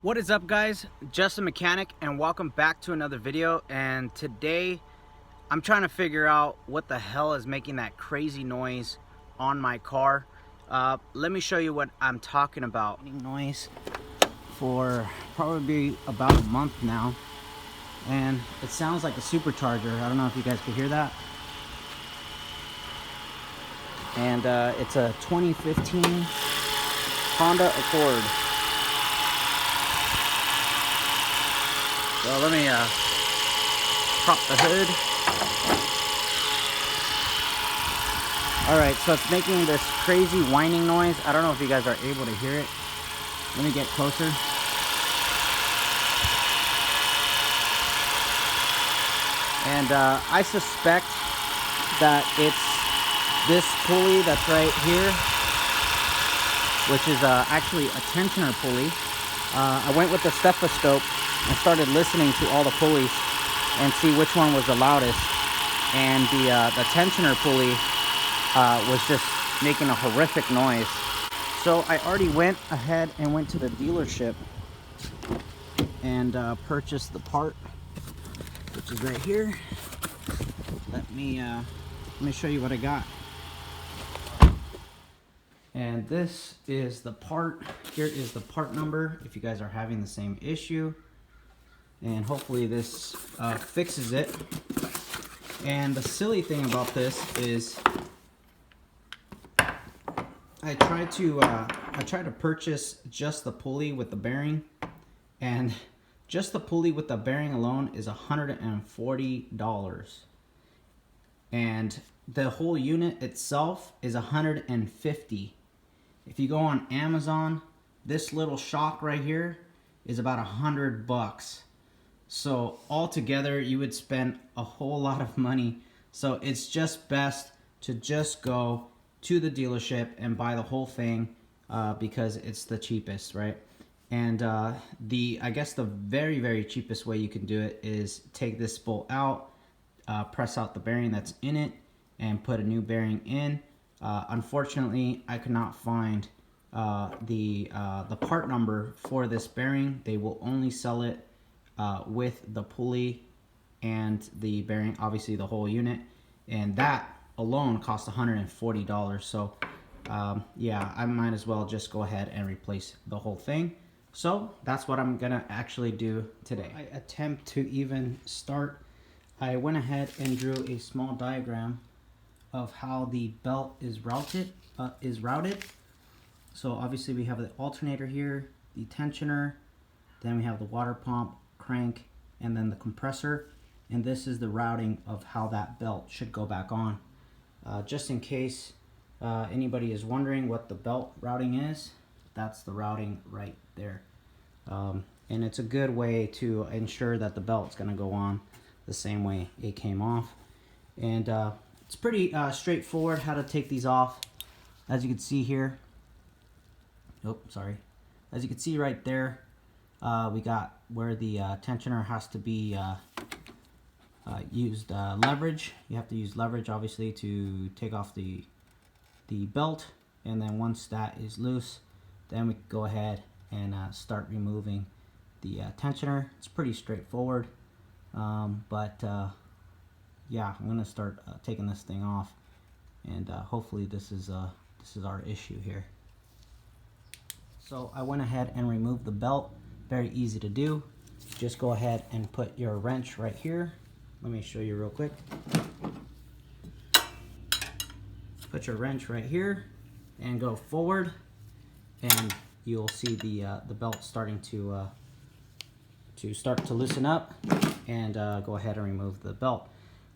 What is up, guys? Just a mechanic, and welcome back to another video. And today I'm trying to figure out what the hell is making that crazy noise on my car. Let me show you what I'm talking about. Noise for probably about a month now, and it sounds like a supercharger. I don't know if you guys can hear that. And it's a 2015 Honda Accord. So let me prop the hood. Alright, so it's making this crazy whining noise. I don't know if you guys are able to hear it. Let me get closer. And I suspect that it's this pulley that's right here, which is actually a tensioner pulley. I went with the stethoscope and started listening to all the pulleys and see which one was the loudest. And the tensioner pulley was just making a horrific noise. So I already went ahead and went to the dealership and purchased the part, which is right here. Let me show you what I got. And this is the part. Here is the part number if you guys are having the same issue. And hopefully this fixes it. And the silly thing about this is I tried to purchase just the pulley with the bearing, and just the pulley with the bearing alone is $140. And the whole unit itself is $150. If you go on Amazon, this little shock right here is about $100. So altogether, you would spend a whole lot of money. So it's just best to just go to the dealership and buy the whole thing because it's the cheapest, right? And I guess the very cheapest way you can do it is take this bolt out, press out the bearing that's in it, and put a new bearing in. Unfortunately, I could not find the part number for this bearing. They will only sell it with the pulley and the bearing, obviously the whole unit, and that alone costs $140. So yeah, I might as well just go ahead and replace the whole thing. So that's what I'm gonna actually do today. I attempt to even start. I went ahead and drew a small diagram of how the belt is routed. So obviously we have the alternator here, the tensioner, then we have the water pump, crank, and then the compressor. And this is the routing of how that belt should go back on. Just in case anybody is wondering what the belt routing is, that's the routing right there. And it's a good way to ensure that the belt's gonna go on the same way it came off. And it's pretty straightforward how to take these off. As you can see here, as you can see right there, we got where the tensioner has to be used leverage. You have to use leverage obviously to take off the belt, and then once that is loose, then we can go ahead and start removing the tensioner. It's pretty straightforward, but yeah, I'm gonna start taking this thing off, and hopefully this is our issue here. So I went ahead and removed the belt. Very easy to do. Just go ahead and put your wrench right here. Let me show you real quick. Put your wrench right here and go forward, and you'll see the belt starting to start to loosen up, and go ahead and remove the belt.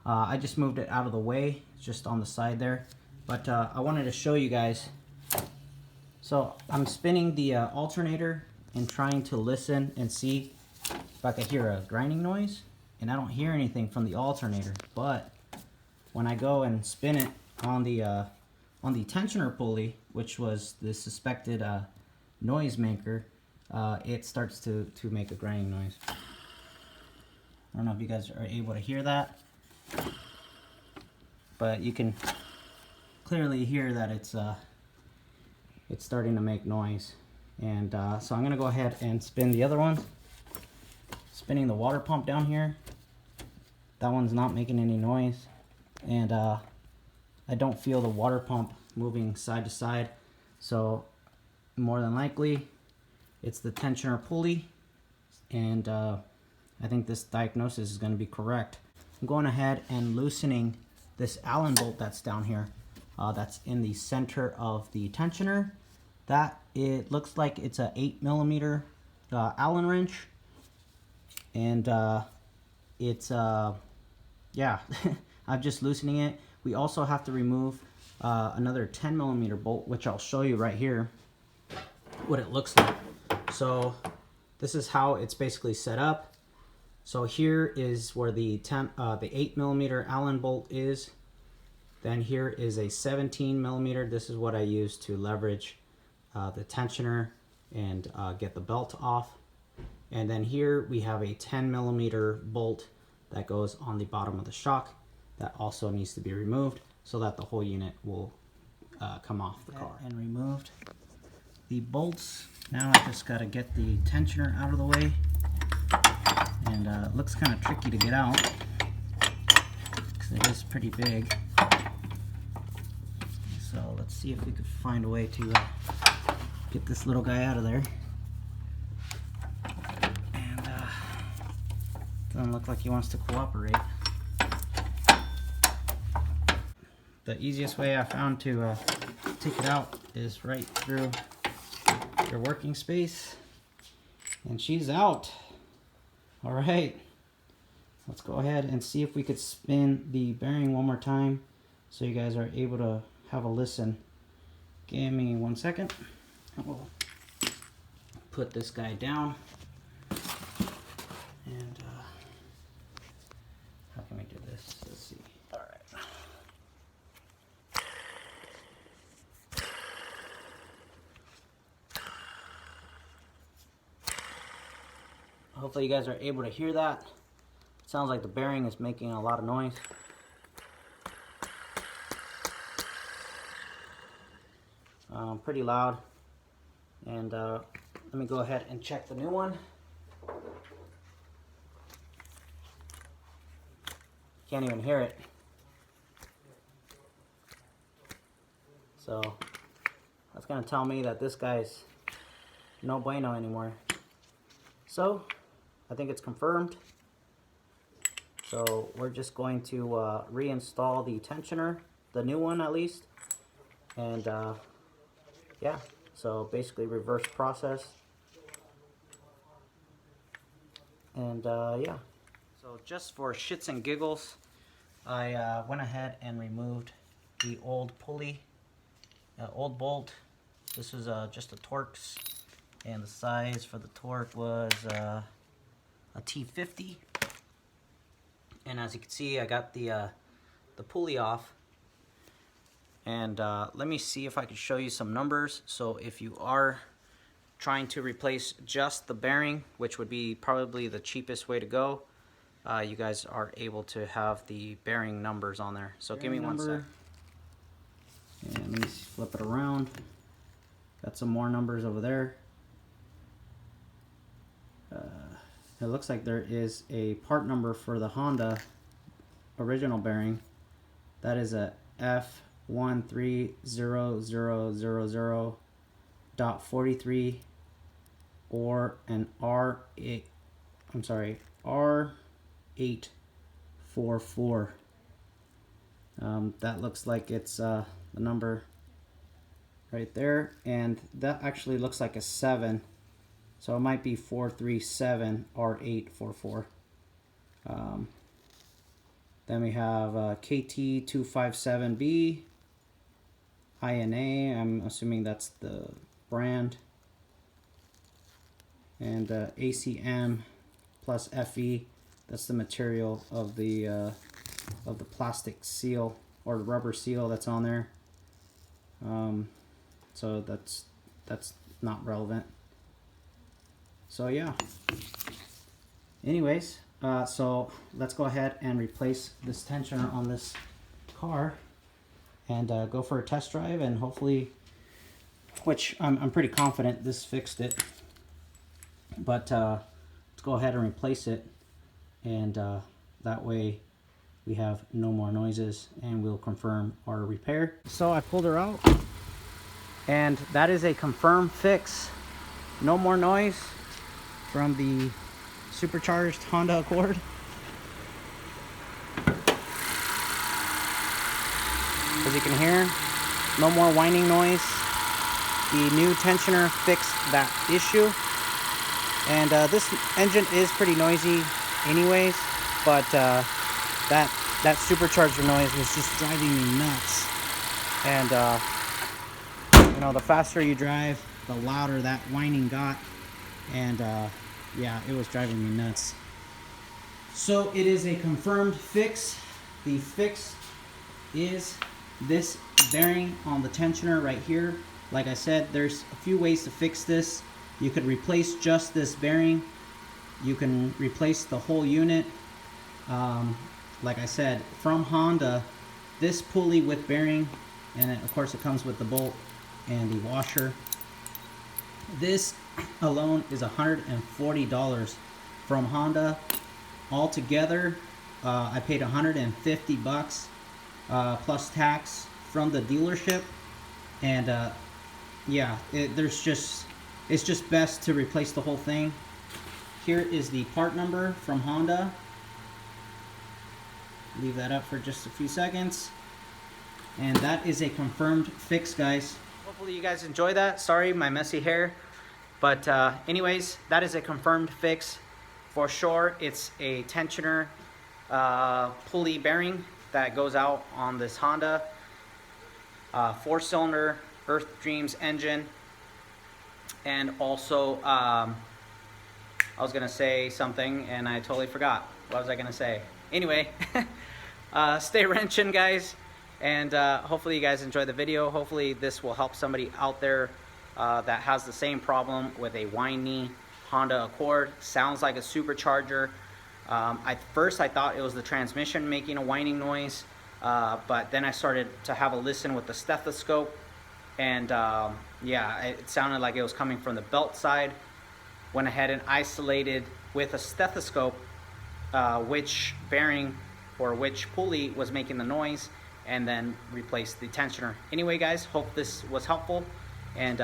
I just moved it out of the way, just on the side there, but I wanted to show you guys. So I'm spinning the alternator and trying to listen and see if I could hear a grinding noise, and I don't hear anything from the alternator. But when I go and spin it on the tensioner pulley, which was the suspected noise maker, it starts to make a grinding noise. I don't know if you guys are able to hear that, but you can clearly hear that it's starting to make noise. And so I'm gonna go ahead and spin the other one. Spinning the water pump down here. That one's not making any noise. And I don't feel the water pump moving side to side. So more than likely, it's the tensioner pulley. And I think this diagnosis is gonna be correct. I'm going ahead and loosening this Allen bolt that's down here. That's in the center of the tensioner. That, it looks like it's a 8mm Allen wrench. And it's, yeah, I'm just loosening it. We also have to remove another 10mm bolt, which I'll show you right here what it looks like. So this is how it's basically set up. So here is where the 8mm Allen bolt is. Then here is a 17mm. This is what I use to leverage the tensioner and get the belt off. And then here we have a 10mm bolt that goes on the bottom of the shock. That also needs to be removed so that the whole unit will come off the car. And removed the bolts. Now I just gotta get the tensioner out of the way. And it looks kind of tricky to get out because it is pretty big. So let's see if we could find a way to get this little guy out of there. And doesn't look like he wants to cooperate. The easiest way I found to take it out is right through your working space. And she's out. All right. Let's go ahead and see if we could spin the bearing one more time so you guys are able to have a listen. Give me 1 second. We'll put this guy down. And how can we do this? Let's see. All right. Hopefully you guys are able to hear that. It sounds like the bearing is making a lot of noise. Pretty loud. And let me go ahead and check the new one. Can't even hear it. So that's gonna tell me that this guy's no bueno anymore. So I think it's confirmed. So we're just going to reinstall the tensioner, the new one at least. And yeah, so basically reverse process. And yeah. So just for shits and giggles, I went ahead and removed the old pulley, old bolt. This was just a Torx, and the size for the torque was a T50. And as you can see, I got the pulley off. And let me see if I can show you some numbers. So if you are trying to replace just the bearing, which would be probably the cheapest way to go, you guys are able to have the bearing numbers on there. So give me 1 sec. And let me flip it around. Got some more numbers over there. It looks like there is a part number for the Honda original bearing. That is a F130000.43 or an R8. I'm sorry, R844. That looks like it's the number right there, and that actually looks like a 7. So it might be 437 R844. Then we have KT257B, INA, I'm assuming that's the brand. And ACM plus FE, that's the material of the plastic seal or rubber seal that's on there. So that's not relevant. So yeah. Anyways, so let's go ahead and replace this tensioner on this car and go for a test drive, and hopefully which I'm pretty confident this fixed it. But let's go ahead and replace it, and that way we have no more noises, and we'll confirm our repair. So I pulled her out, and that is a confirmed fix. No more noise from the supercharged Honda Accord. As you can hear, no more whining noise. The new tensioner fixed that issue. And this engine is pretty noisy anyways, but that supercharger noise was just driving me nuts. And you know, the faster you drive, the louder that whining got. And yeah, it was driving me nuts. So it is a confirmed fix. The fix is this bearing on the tensioner right here. Like I said, there's a few ways to fix this. You could replace just this bearing. You can replace the whole unit. Like I said, from Honda, this pulley with bearing, and of course it comes with the bolt and the washer. This alone is $140 from Honda. Altogether, I paid $150 plus tax from the dealership. And yeah, it's just best to replace the whole thing. Here is the part number from Honda. Leave that up for just a few seconds. And that is a confirmed fix, guys. Hopefully you guys enjoy that. Sorry, my messy hair. But anyways, that is a confirmed fix. For sure, it's a tensioner pulley bearing that goes out on this Honda 4-cylinder Earth Dreams engine. And also, I was going to say something and I totally forgot. What was I going to say? Anyway, stay wrenching, guys. And hopefully you guys enjoy the video. Hopefully this will help somebody out there that has the same problem with a whiny Honda Accord. Sounds like a supercharger. At first I thought it was the transmission making a whining noise. But then I started to have a listen with the stethoscope. And yeah, it sounded like it was coming from the belt side. Went ahead and isolated with a stethoscope which bearing or which pulley was making the noise, and then replaced the tensioner. Anyway, guys, hope this was helpful, and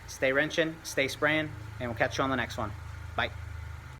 stay wrenching, stay spraying, and we'll catch you on the next one. Bye.